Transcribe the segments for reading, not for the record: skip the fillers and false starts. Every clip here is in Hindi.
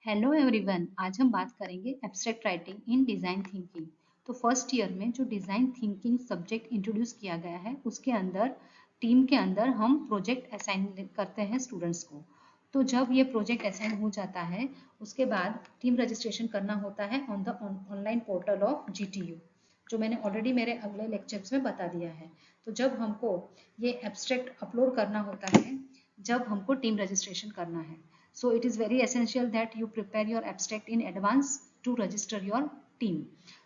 हेलो एवरीवन, आज हम बात करेंगे abstract writing in design thinking. तो फर्स्ट ईयर में जो डिज़ाइन थिंकिंग सब्जेक्ट इंट्रोड्यूस किया गया है उसके अंदर टीम के अंदर हम प्रोजेक्ट असाइन करते हैं स्टूडेंट्स को। तो जब ये प्रोजेक्ट असाइन हो जाता है उसके बाद टीम रजिस्ट्रेशन करना होता है on the online portal of GTU, जो मैंने ऑलरेडी मेरे अगले लेक्चर्स में बता दिया है। तो जब हमको ये एब्स्ट्रैक्ट अपलोड करना होता है, जब हमको टीम रजिस्ट्रेशन करना है, so it is very essential that you prepare your abstract in advance to register your team.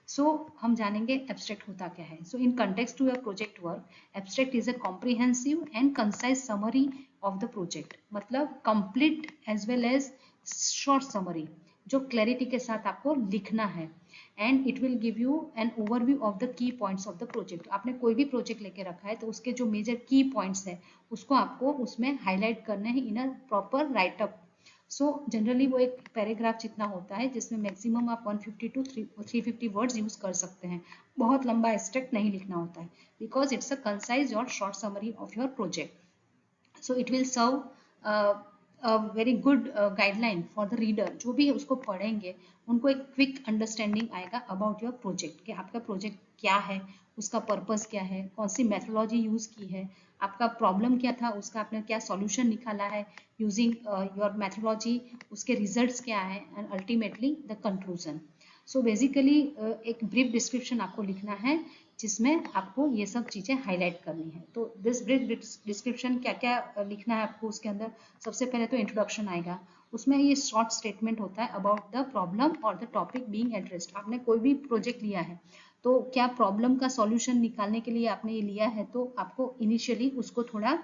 So हम जानेंगे abstract होता क्या है. So in context to your project work, abstract is a comprehensive and concise summary of the project. मतलब complete as well as short summary जो क्लैरिटी के साथ आपको लिखना है, and it will give you an overview of the key points of the project. आपने कोई भी प्रोजेक्ट लेके रखा है तो उसके जो मेजर की पॉइंट्स है उसको आपको उसमें हाईलाइट करना है in a proper write up. So generally वो एक पैराग्राफ जितना होता है जिसमें मैक्सिमम आप 150 टू 350 वर्ड्स यूज कर सकते हैं। बहुत लंबा एक्सट्रैक्ट नहीं लिखना होता है बिकॉज इट्स अ कंसाइज और short summary of your project. So it will serve very good guideline for the reader. जो भी उसको पढ़ेंगे उनको एक क्विक अंडरस्टैंडिंग आएगा अबाउट योर प्रोजेक्ट कि आपका प्रोजेक्ट क्या है, उसका पर्पस क्या है, कौन सी मेथोलॉजी यूज की है, आपका प्रॉब्लम क्या था, उसका आपने क्या सॉल्यूशन निकाला है यूजिंग योर मेथोलॉजी, उसके रिजल्ट्स क्या है, and ultimately the conclusion. So basically एक ब्रीफ डिस्क्रिप्शन आपको लिखना है जिसमें आपको ये सब चीज़ें हाईलाइट करनी है। तो दिस ब्रीफ डिस्क्रिप्शन क्या क्या लिखना है आपको उसके अंदर, सबसे पहले तो इंट्रोडक्शन आएगा, उसमें ये शॉर्ट स्टेटमेंट होता है अबाउट द प्रॉब्लम और द टॉपिक बीइंग एड्रेस्ड। आपने कोई भी प्रोजेक्ट लिया है तो क्या प्रॉब्लम का सॉल्यूशन निकालने के लिए आपने ये लिया है, तो आपको इनिशियली उसको थोड़ा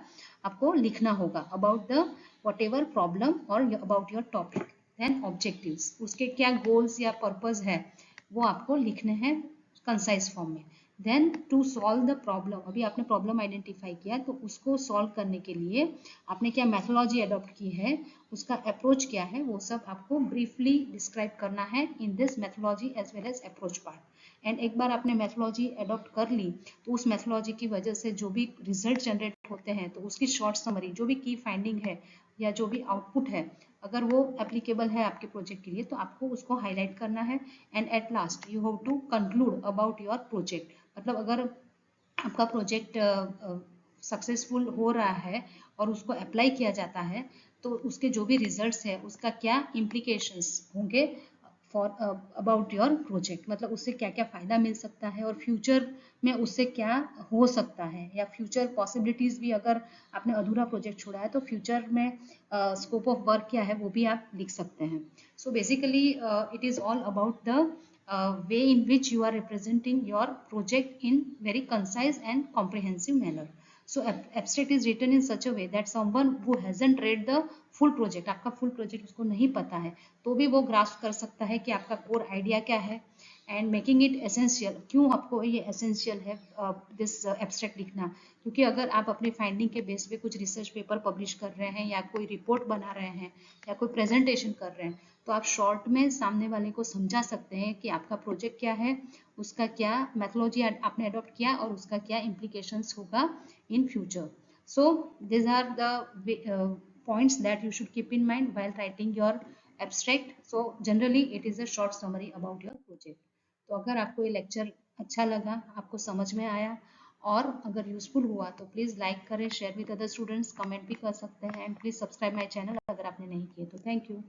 आपको लिखना होगा about the whatever problem और about your topic. Then objectives, उसके क्या गोल्स या पर्पज है वो आपको लिखने हैं कंसाइज फॉर्म में। Then to solve the problem, अभी आपने प्रॉब्लम आइडेंटिफाई किया तो उसको सॉल्व करने के लिए आपने क्या मेथोलॉजी अडॉप्ट की है, उसका अप्रोच क्या है, वो सब आपको ब्रीफली डिस्क्राइब करना है in this methodology as well as approach part. And एक बार आपने मेथोलॉजी अडॉप्ट कर ली तो उस मेथोलॉजी की वजह से जो भी रिजल्ट जनरेट होते हैं तो उसकी शॉर्ट समरी, जो भी की फाइंडिंग है या जो भी आउटपुट है, अगर वो एप्लीकेबल है आपके प्रोजेक्ट के लिए तो आपको उसको हाईलाइट करना है। And at last you have to conclude about your project. मतलब अगर आपका प्रोजेक्ट सक्सेसफुल हो रहा है और उसको अप्लाई किया जाता है तो उसके जो भी रिजल्ट्स है उसका क्या इम्प्लीकेशंस होंगे फॉर अबाउट योर प्रोजेक्ट, मतलब उससे क्या क्या फ़ायदा मिल सकता है और फ्यूचर में उससे क्या हो सकता है, या फ्यूचर पॉसिबिलिटीज़ भी, अगर आपने अधूरा प्रोजेक्ट छोड़ा है तो फ्यूचर में स्कोप ऑफ वर्क क्या है वो भी आप लिख सकते हैं। So basically it is all about the way in which you are representing your project in very concise and comprehensive manner. So abstract is written in such a way that someone who hasn't read the full project, आपका full project उसको नहीं पता है तो भी वो ग्रास्प कर सकता है कि आपका कोर आइडिया क्या है, एंड मेकिंग इट एसेंशियल। क्यों आपको ये एसेंशियल है दिस एब्स्ट्रैक्ट लिखना, क्योंकि अगर आप अपनी फाइंडिंग के बेस पे कुछ रिसर्च पेपर पब्लिश कर रहे हैं या कोई रिपोर्ट बना रहे हैं या कोई प्रेजेंटेशन कर रहे हैं तो आप शॉर्ट में सामने वाले को समझा सकते हैं कि आपका प्रोजेक्ट क्या है, उसका क्या मेथोलॉजी आपने अडॉप्ट किया और उसका क्या इम्प्लीकेशंस होगा in future. So this are the points that you should keep in mind while writing your abstract. So generally it is a short summary about your project. तो अगर आपको ये लेक्चर अच्छा लगा, आपको समझ में आया और अगर यूजफुल हुआ तो प्लीज़ लाइक करें, share with other students, comment भी कर सकते हैं, and please subscribe my channel अगर आपने नहीं किए तो। Thank you.